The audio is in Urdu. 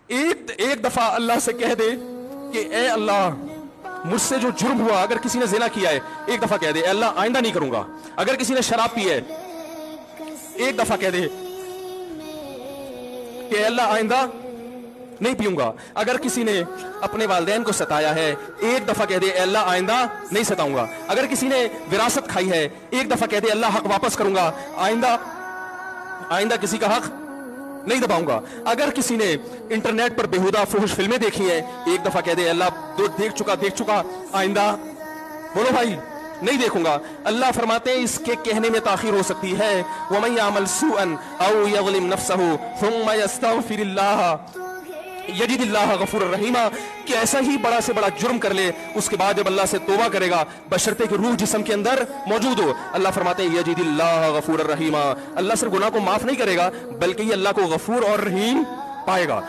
ایک دفعہ اللہ سے کہہ دے کہ اے اللہ مجھ سے جو جرم ہوا، اگر کسی نے زنا کیا ہے ایک دفعہ کہہ دے اے اللہ آئندہ نہیں کروں گا. اگر کسی نے شراب پی ہے ایک دفعہ کہہ دے کہ اے اللہ آئندہ نہیں پیوں گا. اگر کسی نے اپنے والدین کو ستایا ہے ایک دفعہ کہہ دے اے اللہ آئندہ نہیں ستاؤں گا. اگر کسی نے وراثت کھائی ہے ایک دفعہ کہہ دے اللہ حق واپس کروں گا، آئندہ کسی کا حق نہیں دباؤں گا. اگر کسی نے انٹرنیٹ پر بےہودہ فحش فلمیں دیکھی ہیں ایک دفعہ کہہ دے اللہ دیکھ چکا آئندہ بولو بھائی نہیں دیکھوں گا. اللہ فرماتے ہیں اس کے کہنے میں تاخیر ہو سکتی ہے. وَمَن يَعْمَلْ سُوءًا أَوْ يَظْلِمْ نَفْسَهُ ثُمَّ يَسْتَغْفِرِ اللَّهَ یجد اللہ غفور الرحیم، کہ ایسا ہی بڑا سے بڑا جرم کر لے اس کے بعد جب اللہ سے توبہ کرے گا بشرطے کہ روح جسم کے اندر موجود ہو، اللہ فرماتے ہیں یجد اللہ غفور الرحیم، اللہ صرف گناہ کو معاف نہیں کرے گا بلکہ یہ اللہ کو غفور اور رحیم پائے گا.